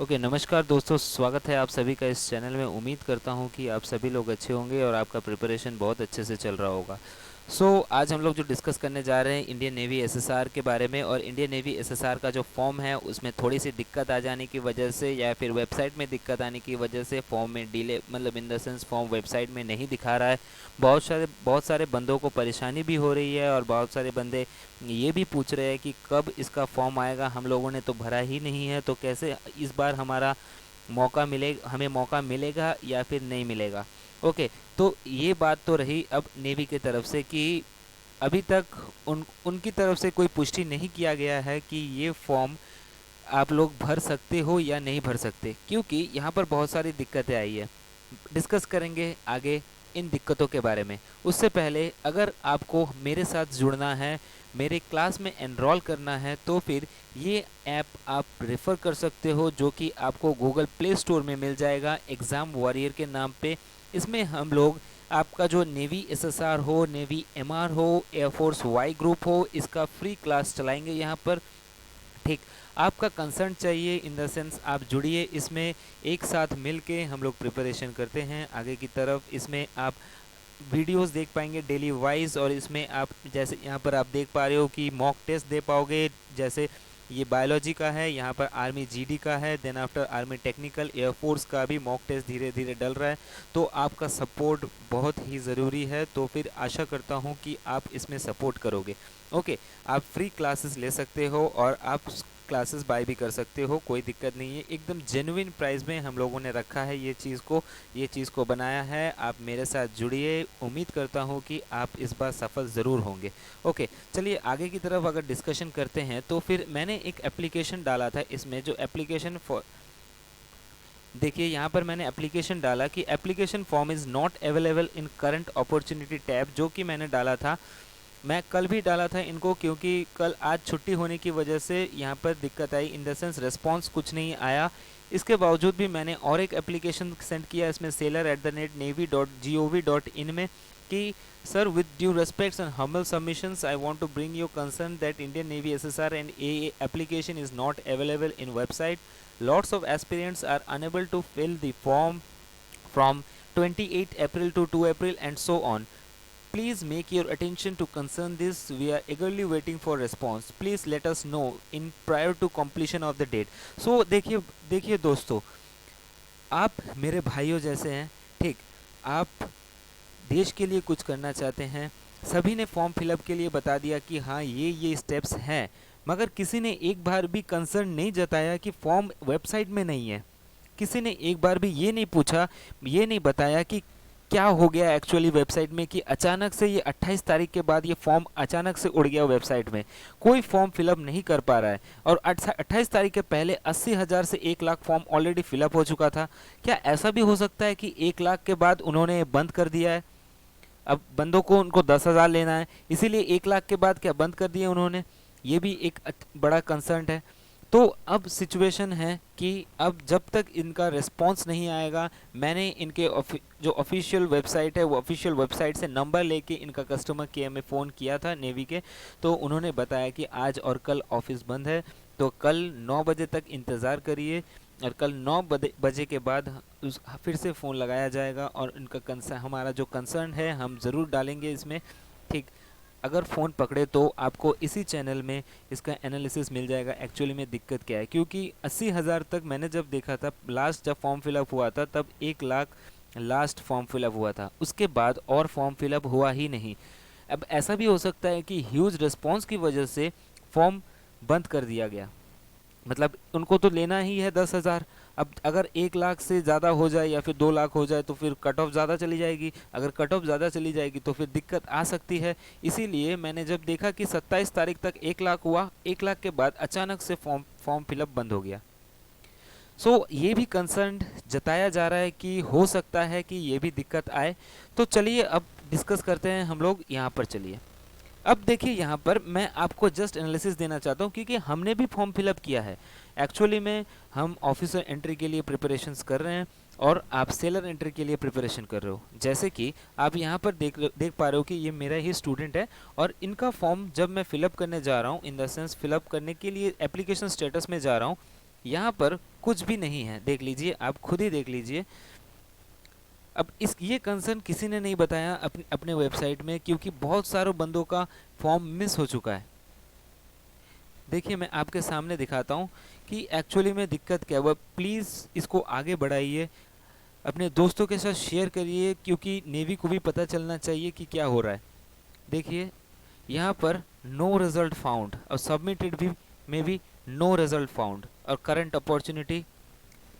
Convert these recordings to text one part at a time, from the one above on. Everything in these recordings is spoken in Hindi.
ओके, नमस्कार दोस्तों, स्वागत है आप सभी का इस चैनल में। उम्मीद करता हूँ कि आप सभी लोग अच्छे होंगे और आपका प्रिपरेशन बहुत अच्छे से चल रहा होगा। आज हम लोग जो डिस्कस करने जा रहे हैं इंडियन नेवी एसएसआर के बारे में। और इंडियन नेवी एसएसआर का जो फॉर्म है उसमें थोड़ी सी दिक्कत आ जाने की वजह से या फिर वेबसाइट में दिक्कत आने की वजह से फॉर्म में डिले, मतलब in the sense form website में नहीं दिखा रहा है। बहुत सारे बंदों को परेशानी भी हो रही है और बहुत सारे बंदे ये भी पूछ रहे हैं कि कब इसका फॉर्म आएगा। हम लोगों ने तो भरा ही नहीं है, तो कैसे इस बार हमें मौका मिलेगा या फिर नहीं मिलेगा। ओके, तो ये बात तो रही अब नेवी की तरफ से कि अभी तक उनकी तरफ से कोई पुष्टि नहीं किया गया है कि ये फॉर्म आप लोग भर सकते हो या नहीं भर सकते, क्योंकि यहाँ पर बहुत सारी दिक्कतें आई है। डिस्कस करेंगे आगे इन दिक्कतों के बारे में। उससे पहले अगर आपको मेरे साथ जुड़ना है, मेरे क्लास में एनरोल करना है, तो फिर ये ऐप आप रेफ़र कर सकते हो, जो कि आपको गूगल प्ले स्टोर में मिल जाएगा एग्ज़ाम वॉरियर के नाम पे। इसमें हम लोग आपका जो नेवी एसएसआर हो, नेवी एमआर हो, एयरफोर्स वाई ग्रुप हो, इसका फ्री क्लास चलाएंगे यहाँ पर। ठीक, आपका कंसर्न चाहिए इन द सेंस आप जुड़िए इसमें। एक साथ मिल के हम लोग प्रिपरेशन करते हैं आगे की तरफ। इसमें आप वीडियोस देख पाएंगे डेली वाइज, और इसमें आप जैसे यहाँ पर आप देख पा रहे हो कि मॉक टेस्ट दे पाओगे। जैसे ये बायोलॉजी का है, यहाँ पर आर्मी जीडी का है, then after army technical air force का भी मॉक टेस्ट धीरे धीरे डल रहा है। तो आपका सपोर्ट बहुत ही ज़रूरी है, तो फिर आशा करता हूँ कि आप इसमें सपोर्ट करोगे। ओके, आप फ्री क्लासेस ले सकते हो और आप क्लासेस बाय भी कर सकते हो, कोई दिक्कत नहीं है। एकदम जेन्युइन प्राइस में हम लोगों ने रखा है ये चीज़ को बनाया है। आप मेरे साथ जुड़िए, उम्मीद करता हूँ कि आप इस बार सफल ज़रूर होंगे। ओके, चलिए आगे की तरफ अगर डिस्कशन करते हैं, तो फिर मैंने एक एप्लीकेशन डाला था इसमें, जो एप्लीकेशन फॉर देखिए यहाँ पर मैंने एप्लीकेशन डाला कि application form is not available in current opportunity tab, जो कि मैंने डाला था। मैं कल भी डाला था इनको, क्योंकि कल आज छुट्टी होने की वजह से यहाँ पर दिक्कत आई, इन द सेंस रिस्पॉन्स कुछ नहीं आया। इसके बावजूद भी मैंने और एक एप्लीकेशन सेंड किया इसमें sailor@navy.gov.in में कि sir, with due respects and humble submissions, I want to bring your concern that Indian navy SSR and A application is not available in website. Lots of aspirants are unable to fill the form from 28 April to 2 April and so on. Please make your attention to concern this. We are eagerly waiting for response. Please let us know in prior to completion of the date. So देखिए देखिए दोस्तों, आप मेरे भाइयों जैसे हैं। ठीक, आप देश के लिए कुछ करना चाहते हैं। सभी ने फॉर्म फिलअप के लिए बता दिया कि हाँ ये स्टेप्स हैं, मगर किसी ने एक बार भी कंसर्न नहीं जताया कि फॉर्म वेबसाइट में नहीं है। किसी ने एक बार भी ये नहीं पूछा, ये नहीं बताया कि क्या हो गया एक्चुअली वेबसाइट में, कि अचानक से ये 28 तारीख के बाद ये फॉर्म अचानक से उड़ गया वेबसाइट में। कोई फॉर्म फिलअप नहीं कर पा रहा है, और 28 तारीख के पहले 80,000 से 1 लाख फॉर्म ऑलरेडी फिलअप हो चुका था। क्या ऐसा भी हो सकता है कि 1 लाख के बाद उन्होंने बंद कर दिया है? अब बंदों को उनको 10,000 लेना है, इसीलिए 1 लाख के बाद क्या बंद कर दिए उन्होंने? ये भी एक बड़ा कंसर्न है। तो अब सिचुएशन है कि अब जब तक इनका रिस्पांस नहीं आएगा, मैंने इनके जो ऑफिशियल वेबसाइट है, वो ऑफिशियल वेबसाइट से नंबर लेके इनका कस्टमर केयर में फ़ोन किया था नेवी के। तो उन्होंने बताया कि आज और कल ऑफिस बंद है, तो कल 9 बजे तक इंतज़ार करिए, और कल 9 बजे के बाद फिर से फ़ोन लगाया जाएगा और इनका कंसर्न, हमारा जो कंसर्न है हम ज़रूर डालेंगे इसमें। ठीक, अगर फ़ोन पकड़े तो आपको इसी चैनल में इसका एनालिसिस मिल जाएगा एक्चुअली में दिक्कत क्या है। क्योंकि 80,000 तक मैंने जब देखा था, लास्ट जब फॉर्म फिलअप हुआ था तब 1 लाख लास्ट फॉर्म फिलअप हुआ था, उसके बाद और फॉर्म फिलअप हुआ ही नहीं। अब ऐसा भी हो सकता है कि ह्यूज रिस्पॉन्स की वजह से फॉर्म बंद कर दिया गया। मतलब उनको तो लेना ही है 10,000। अब अगर 1 लाख से ज़्यादा हो जाए या फिर 2 लाख हो जाए तो फिर कट ऑफ ज़्यादा चली जाएगी। अगर कट ऑफ ज़्यादा चली जाएगी तो फिर दिक्कत आ सकती है। इसीलिए मैंने जब देखा कि 27 तारीख तक 1 लाख हुआ, 1 लाख के बाद अचानक से फॉर्म फिलअप बंद हो गया। ये भी कंसर्न जताया जा रहा है कि हो सकता है कि ये भी दिक्कत आए। तो चलिए अब डिस्कस करते हैं हम लोग यहाँ पर। चलिए अब देखिए, यहाँ पर मैं आपको जस्ट एनालिसिस देना चाहता हूँ, क्योंकि हमने भी फॉर्म फिलअप किया है। एक्चुअली में हम ऑफिसर एंट्री के लिए प्रिपरेशंस कर रहे हैं और आप सेलर एंट्री के लिए प्रिपरेशन कर रहे हो। जैसे कि आप यहाँ पर देख पा रहे हो कि ये मेरा ही स्टूडेंट है, और इनका फॉर्म जब मैं फिलअप करने जा रहा हूँ, इन द सेंस फिलअप करने के लिए एप्लीकेशन स्टेटस में जा रहा हूँ, यहाँ पर कुछ भी नहीं है, देख लीजिए, आप खुद ही देख लीजिए। अब ये कंसर्न किसी ने नहीं बताया अपने वेबसाइट में, क्योंकि बहुत सारों बंदों का फॉर्म मिस हो चुका है। देखिए मैं आपके सामने दिखाता हूँ कि एक्चुअली में दिक्कत क्या हुआ। प्लीज़ इसको आगे बढ़ाइए, अपने दोस्तों के साथ शेयर करिए, क्योंकि नेवी को भी पता चलना चाहिए कि क्या हो रहा है। देखिए यहाँ पर नो रिजल्ट फाउंड, और सबमिटेड भी में भी नो रिजल्ट फाउंड, और current opportunity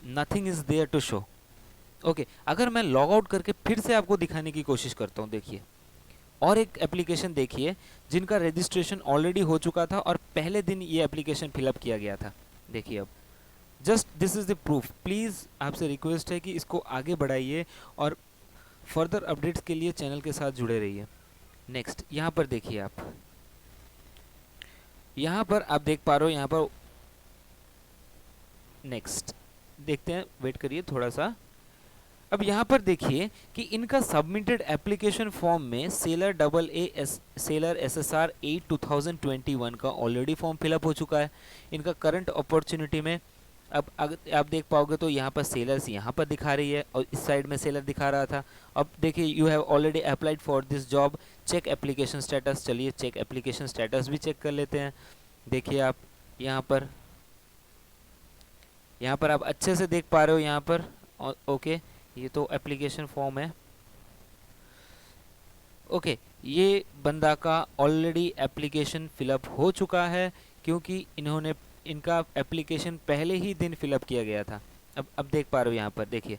nothing is there to show. Okay, अगर मैं लॉग आउट करके फिर से आपको दिखाने की कोशिश करता हूँ, देखिए और एक एप्लीकेशन देखिए जिनका रजिस्ट्रेशन ऑलरेडी हो चुका था और पहले दिन ये एप्लीकेशन फिलअप किया गया था। देखिए अब just this is the proof. Please आपसे रिक्वेस्ट है कि इसको आगे बढ़ाइए और फर्दर अपडेट्स के लिए चैनल के साथ जुड़े रहिए। नेक्स्ट यहाँ पर देखिए, आप यहाँ पर आप देख पा रहे हो, यहाँ पर नेक्स्ट देखते हैं, वेट करिए थोड़ा सा। अब यहाँ पर देखिए कि इनका सबमिटेड एप्लीकेशन फॉर्म में सेलर SSR 8 2021 का ऑलरेडी फॉर्म फिलअप हो चुका है। इनका करंट अपॉर्चुनिटी में अब अगर आप देख पाओगे तो यहाँ पर सेलर्स यहाँ पर दिखा रही है और इस साइड में सेलर दिखा रहा था। अब देखिए you have already applied for this job, check application status. चलिए चेक एप्लीकेशन स्टेटस भी चेक कर लेते हैं। देखिए आप यहाँ पर आप अच्छे से देख पा रहे हो यहाँ पर। ओके, ये तो एप्लीकेशन फॉर्म है। ओके, ये बंदा का ऑलरेडी एप्लीकेशन फिलअप हो चुका है, क्योंकि इनका एप्लीकेशन पहले ही दिन फिलअप किया गया था। अब देख पा रहे हो यहाँ पर, देखिए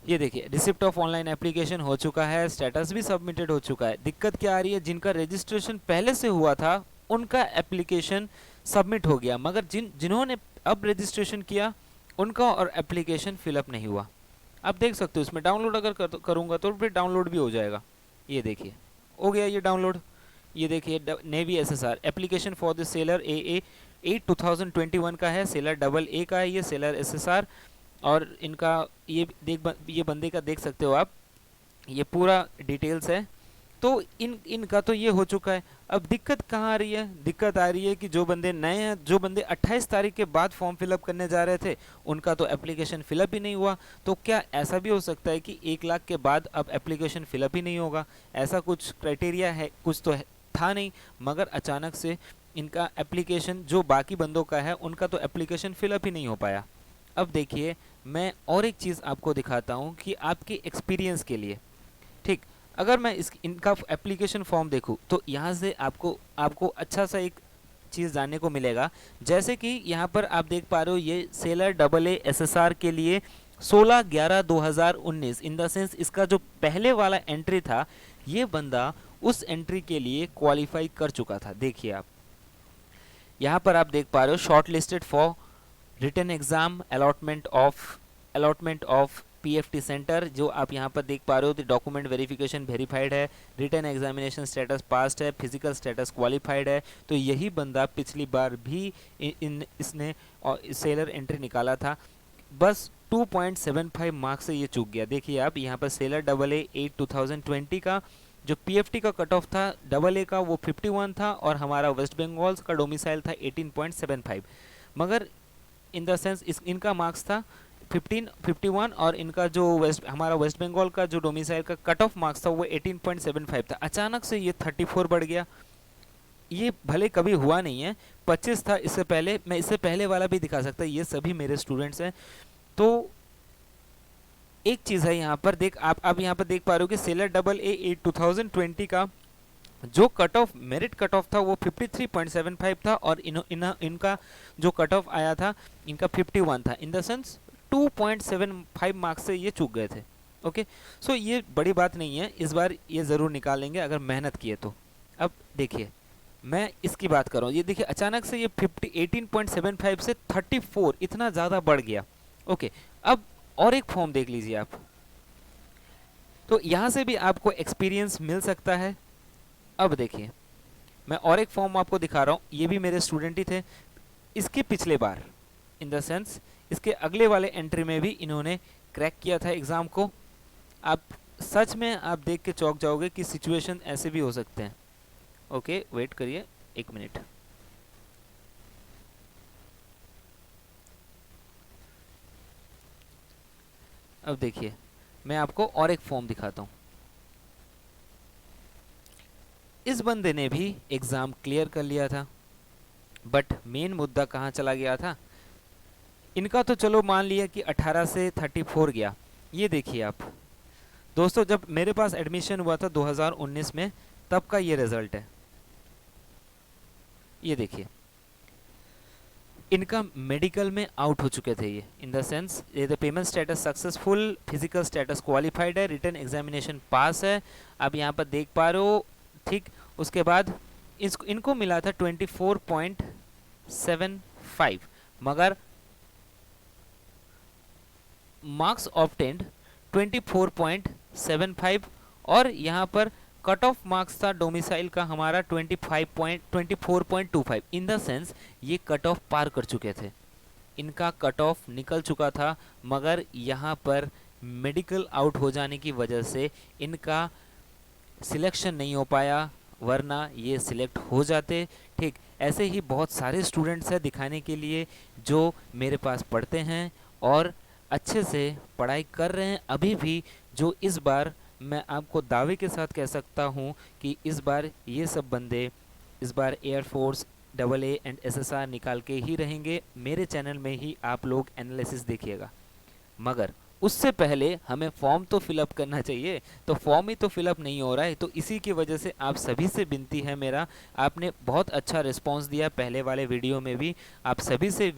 ये देखिए रिसिप्ट ऑफ ऑनलाइन एप्लीकेशन हो चुका है, स्टेटस भी सबमिटेड हो चुका है। दिक्कत क्या आ रही है, जिनका रजिस्ट्रेशन पहले से हुआ था उनका एप्लीकेशन सबमिट हो गया, मगर जिन्होंने अब रजिस्ट्रेशन किया उनका और एप्लीकेशन फिलअप नहीं हुआ। आप देख सकते हो इसमें डाउनलोड अगर करूँगा तो फिर डाउनलोड भी हो जाएगा। ये देखिए हो गया ये डाउनलोड। ये देखिए navy SSR application for the seller AA 8 2021 का है, सेलर AA का है ये सेलर SSR। और इनका ये बंदे का देख सकते हो आप, ये पूरा डिटेल्स है। तो इनका तो ये हो चुका है। अब दिक्कत कहाँ आ रही है, दिक्कत आ रही है कि जो बंदे नए हैं, जो बंदे 28 तारीख के बाद फॉर्म फिलअप करने जा रहे थे, उनका तो एप्लीकेशन फिलअप ही नहीं हुआ। तो क्या ऐसा भी हो सकता है कि 1 लाख के बाद अब एप्लीकेशन फिलअप ही नहीं होगा? ऐसा कुछ क्राइटेरिया है, कुछ तो था नहीं, मगर अचानक से इनका एप्लीकेशन जो बाकी बंदों का है उनका तो एप्लीकेशन फिलअप ही नहीं हो पाया। अब देखिए मैं और एक चीज़ आपको दिखाता हूँ कि आपके एक्सपीरियंस के लिए, ठीक, अगर मैं इनका एप्लीकेशन फॉर्म देखूँ तो यहाँ से आपको अच्छा सा एक चीज़ जानने को मिलेगा। जैसे कि यहाँ पर आप देख पा रहे हो ये सेलर AA SSR के लिए 16/11/2019 इन द सेंस इसका जो पहले वाला एंट्री था, ये बंदा उस एंट्री के लिए क्वालिफाई कर चुका था। देखिए आप यहाँ पर आप देख पा रहे हो short listed for written exam allotment of PFT centre, जो आप यहाँ पर देख पा रहे हो। तो डॉक्यूमेंट वेरिफिकेशन वेरीफाइड है, रिटन एग्जामिनेशन स्टेटस पास्ड है, फिजिकल स्टेटस क्वालिफाइड है। तो यही बंदा पिछली बार भी इसने सेलर एंट्री निकाला था, बस 2.75 मार्क्स से ये चूक गया। देखिए आप यहाँ पर सेलर AA 8 2020 का जो PFT का कट ऑफ था AA का वो 51 था, और हमारा वेस्ट बंगाल का डोमिसाइल था 18.75, मगर इन द सेंस इनका मार्क्स था 51, और इनका जो हमारा वेस्ट बंगाल का जो डोमिसाइल का कट ऑफ मार्क्स था वो 18.75 था। अचानक से ये 34 बढ़ गया। ये भले कभी हुआ नहीं है, 25 था इससे पहले, मैं इससे पहले वाला भी दिखा सकता, ये सभी मेरे स्टूडेंट्स हैं। तो एक चीज़ है यहाँ पर, देख आप यहाँ पर देख पा रहे हो कि सेलर AA 8 2020 का जो cut off merit cut off था वो 53.75 था, और इनका जो कट ऑफ आया था इनका 51 था। इन द सेंस 2.75 मार्क्स से ये चूक गए थे। ओके, सो ये बड़ी बात नहीं है, इस बार ये ज़रूर निकालेंगे अगर मेहनत किए तो। अब देखिए मैं इसकी बात कर रहा हूँ, ये देखिए अचानक से ये 18.75 से 34 इतना ज़्यादा बढ़ गया। ओके, अब और एक फॉर्म देख लीजिए आप, तो यहाँ से भी आपको एक्सपीरियंस मिल सकता है। अब देखिए मैं और एक फॉर्म आपको दिखा रहा हूँ, ये भी मेरे स्टूडेंट ही थे। इसके पिछले बार इन द सेंस इसके अगले वाले एंट्री में भी इन्होंने क्रैक किया था एग्ज़ाम को। आप सच में आप देख के चौंक जाओगे कि सिचुएशन ऐसे भी हो सकते हैं। ओके, वेट करिए 1 मिनट। अब देखिए मैं आपको और एक फॉर्म दिखाता हूँ। इस बंदे ने भी एग्ज़ाम क्लियर कर लिया था, बट मेन मुद्दा कहाँ चला गया था। इनका तो चलो मान लिया कि 18 से 34 गया। ये देखिए आप दोस्तों, जब मेरे पास एडमिशन हुआ था 2019 में, तब का ये रिजल्ट है। ये देखिए इनका मेडिकल में आउट हो चुके थे ये, इन द सेंस ये the payment status successful, physical status qualified है, रिटन एग्जामिनेशन पास है, आप यहाँ पर देख पा रहे हो। ठीक, उसके बाद इनको मिला था 24.75, मगर मार्क्स ऑब्टेन्ड 24.75, और यहाँ पर कट ऑफ मार्क्स था डोमिसाइल का हमारा 24.25। इन द सेंस ये कट ऑफ पार कर चुके थे, इनका कट ऑफ निकल चुका था, मगर यहाँ पर मेडिकल आउट हो जाने की वजह से इनका सिलेक्शन नहीं हो पाया, वरना ये सिलेक्ट हो जाते। ठीक, ऐसे ही बहुत सारे स्टूडेंट्स हैं दिखाने के लिए जो मेरे पास पढ़ते हैं और अच्छे से पढ़ाई कर रहे हैं अभी भी, जो इस बार मैं आपको दावे के साथ कह सकता हूँ कि इस बार ये सब बंदे इस बार एयरफोर्स AA एंड SSR निकाल के ही रहेंगे। मेरे चैनल में ही आप लोग एनालिसिस देखिएगा, मगर उससे पहले हमें फॉर्म तो फिलअप करना चाहिए, तो फॉर्म ही तो फिलअप नहीं हो रहा है। तो इसी की वजह से आप सभी से विनती है मेरा, आपने बहुत अच्छा रिस्पांस दिया पहले वाले वीडियो में भी, आप सभी से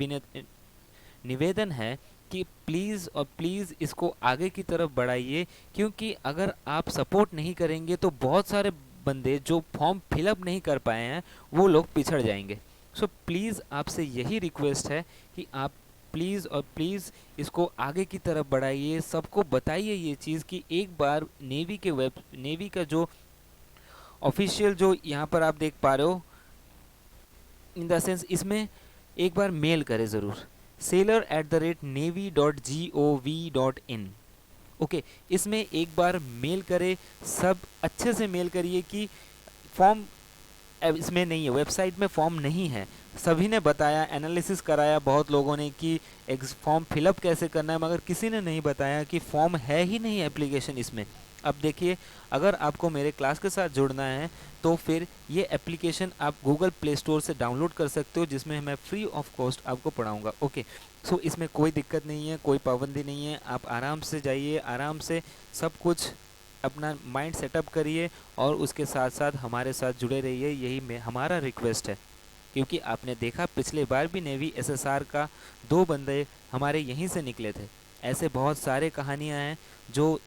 निवेदन है कि प्लीज़ और प्लीज़ इसको आगे की तरफ बढ़ाइए, क्योंकि अगर आप सपोर्ट नहीं करेंगे तो बहुत सारे बंदे जो फॉर्म फिलअप नहीं कर पाए हैं वो लोग पिछड़ जाएंगे। सो प्लीज़ आपसे यही रिक्वेस्ट है कि आप प्लीज़ और प्लीज़ इसको आगे की तरफ बढ़ाइए, सबको बताइए ये चीज़ कि एक बार नेवी का जो ऑफिशियल जो यहाँ पर आप देख पा रहे हो, इन द सेंस इसमें एक बार मेल करें ज़रूर, sailor@navy.gov.in। ओके, इसमें एक बार मेल करें, सब अच्छे से मेल करिए कि फॉर्म इसमें नहीं है, वेबसाइट में फॉर्म नहीं है। सभी ने बताया, एनालिसिस कराया बहुत लोगों ने कि फॉर्म फिलअप कैसे करना है, मगर किसी ने नहीं बताया कि फॉर्म है ही नहीं एप्लीकेशन इसमें। अब देखिए, अगर आपको मेरे क्लास के साथ जुड़ना है तो फिर ये एप्लीकेशन आप गूगल प्ले स्टोर से डाउनलोड कर सकते हो, जिसमें मैं फ्री ऑफ कॉस्ट आपको पढ़ाऊँगा। ओके, सो इसमें कोई दिक्कत नहीं है, कोई पाबंदी नहीं है, आप आराम से जाइए, आराम से सब कुछ अपना माइंड सेटअप करिए और उसके साथ साथ हमारे साथ जुड़े रहिए, यही हमारा रिक्वेस्ट है। क्योंकि आपने देखा पिछले बार भी नेवी SSR का 2 बंदे हमारे यहीं से निकले थे। ऐसे बहुत सारे कहानियाँ हैं जो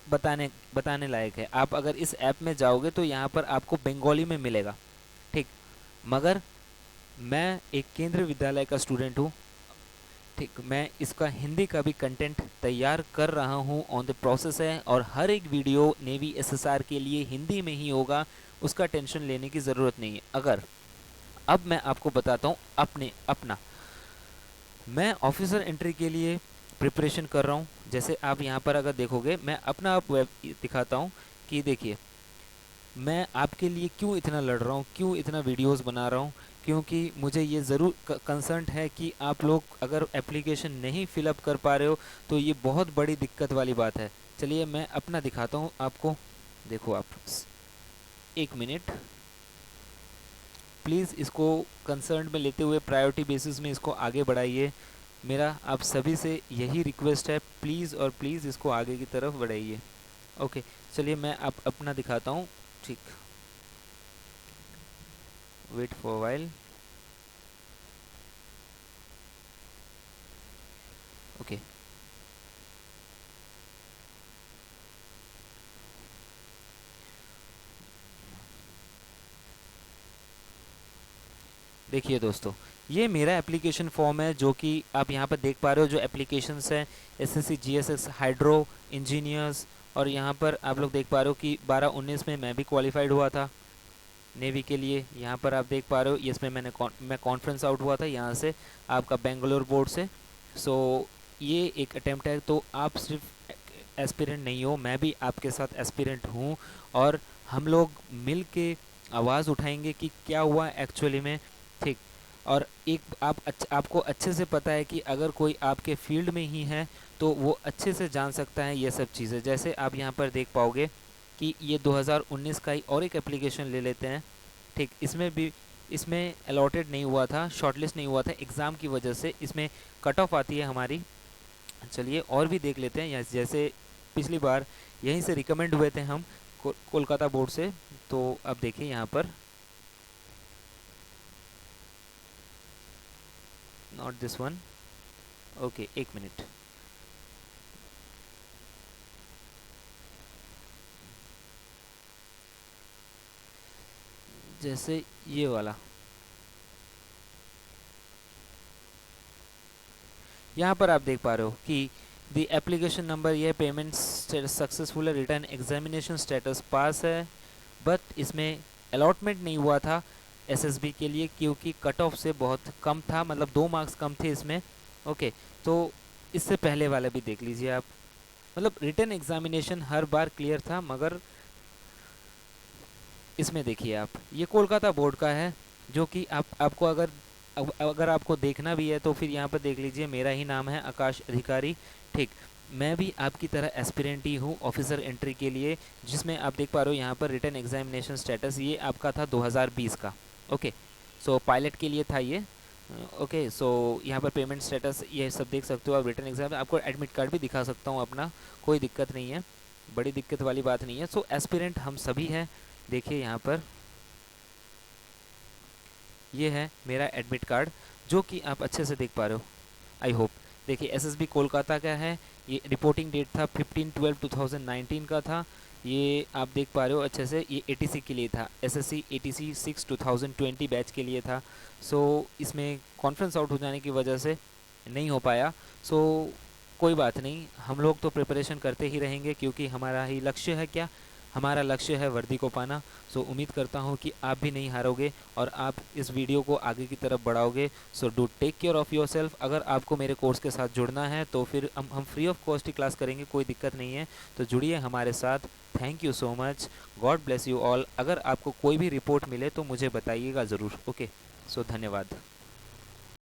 बताने लायक है। आप अगर इस ऐप में जाओगे तो यहाँ पर आपको बंगाली में मिलेगा, ठीक, मगर मैं एक केंद्रीय विद्यालय का स्टूडेंट हूँ, ठीक, मैं इसका हिंदी का भी कंटेंट तैयार कर रहा हूँ, ऑन द प्रोसेस है, और हर एक वीडियो नेवी SSR के लिए हिंदी में ही होगा, उसका टेंशन लेने की ज़रूरत नहीं है। अगर अब मैं आपको बताता हूँ अपना मैं ऑफिसर एंट्री के लिए प्रिपरेशन कर रहा हूँ। जैसे आप यहाँ पर अगर देखोगे, मैं अपना आप वेब दिखाता हूँ कि देखिए मैं आपके लिए क्यों इतना लड़ रहा हूँ, क्यों इतना वीडियोस बना रहा हूँ, क्योंकि मुझे ये ज़रूर कंसर्न है कि आप लोग अगर एप्लीकेशन नहीं फिलअप कर पा रहे हो तो ये बहुत बड़ी दिक्कत वाली बात है। चलिए मैं अपना दिखाता हूँ आपको, देखो आप 1 मिनट प्लीज़ इसको कंसर्न में लेते हुए प्रायोरिटी बेसिस में इसको आगे बढ़ाइए। मेरा आप सभी से यही रिक्वेस्ट है, प्लीज़ और प्लीज़ इसको आगे की तरफ बढ़ाइए। ओके, चलिए मैं आप अपना दिखाता हूँ, ठीक, वेट फॉर वाइल। ओके, देखिए दोस्तों, ये मेरा एप्लीकेशन फॉर्म है जो कि आप यहाँ पर देख पा रहे हो। जो एप्लीकेशंस हैं SSC GSS हाइड्रो इंजीनियर्स, और यहाँ पर आप लोग देख पा रहे हो कि 12-19 में मैं भी क्वालिफाइड हुआ था नेवी के लिए। यहाँ पर आप देख पा रहे हो, इसमें मैं कॉन्फ्रेंस आउट हुआ था यहाँ से आपका बेंगलोर बोर्ड से। सो ये एक अटैम्प्ट है, तो आप सिर्फ एस्पिरेंट नहीं हो, मैं भी आपके साथ एस्पिरेंट हूँ, और हम लोग मिल के आवाज़ उठाएंगे कि क्या हुआ एक्चुअली में, ठीक। और एक आपको अच्छे से पता है कि अगर कोई आपके फील्ड में ही है तो वो अच्छे से जान सकता है ये सब चीज़ें। जैसे आप यहाँ पर देख पाओगे कि ये 2019 का ही और एक एप्लीकेशन ले लेते हैं। ठीक, इसमें भी इसमें अलॉटेड नहीं हुआ था, शॉर्टलिस्ट नहीं हुआ था एग्ज़ाम की वजह से, इसमें कट ऑफ आती है हमारी। चलिए और भी देख लेते हैं। जैसे पिछली बार यहीं से रिकमेंड हुए थे हम कोलकाता बोर्ड से। तो अब देखिए यहाँ पर, नॉट दिस वन, ओके एक मिनट। जैसे ये वाला, यहाँ पर आप देख पा रहे हो कि द एप्लीकेशन नंबर, ये payment successful return examination status pass है, बट इसमें अलॉटमेंट नहीं हुआ था एसएसबी के लिए क्योंकि कट ऑफ से बहुत कम था, मतलब 2 मार्क्स कम थे इसमें। ओके, तो इससे पहले वाला भी देख लीजिए आप, मतलब रिटर्न एग्जामिनेशन हर बार क्लियर था, मगर इसमें देखिए आप, ये कोलकाता बोर्ड का है, जो कि आपको अगर आपको देखना भी है तो फिर यहाँ पर देख लीजिए, मेरा ही नाम है आकाश अधिकारी। ठीक, मैं भी आपकी तरह एस्पिरेंट ही हूँ ऑफिसर एंट्री के लिए, जिसमें आप देख पा रहे हो यहाँ पर रिटर्न एग्जामिनेशन स्टेटस, ये आपका था 2020 का। ओके, सो पायलट के लिए था ये। ओके, सो यहाँ पर पेमेंट स्टेटस ये सब देख सकते हो आप। रिटर्न एग्जाम, आपको एडमिट कार्ड भी दिखा सकता हूँ अपना, कोई दिक्कत नहीं है, बड़ी दिक्कत वाली बात नहीं है। सो एस्पिरेंट हम सभी हैं। देखिए यहाँ पर ये है मेरा एडमिट कार्ड, जो कि आप अच्छे से देख पा रहे हो, आई होप। देखिए एसएसबी कोलकाता का है, ये रिपोर्टिंग डेट था 15/12/2019 का था। ये आप देख पा रहे हो अच्छे से, ये एटीसी के लिए था, एसएससी एटीसी 6/2020 बैच के लिए था। सो इसमें कॉन्फ्रेंस आउट हो जाने की वजह से नहीं हो पाया। सो कोई बात नहीं, हम लोग तो प्रिपरेशन करते ही रहेंगे, क्योंकि हमारा ही लक्ष्य है, क्या हमारा लक्ष्य है वर्दी को पाना। सो उम्मीद करता हूँ कि आप भी नहीं हारोगे और आप इस वीडियो को आगे की तरफ बढ़ाओगे। So do take care of your self. अगर आपको मेरे कोर्स के साथ जुड़ना है तो फिर हम free of cost he class करेंगे, कोई दिक्कत नहीं है, तो जुड़िए हमारे साथ। Thank you so much, God bless you all. अगर आपको कोई भी रिपोर्ट मिले तो मुझे बताइएगा ज़रूर। ओके, सो धन्यवाद।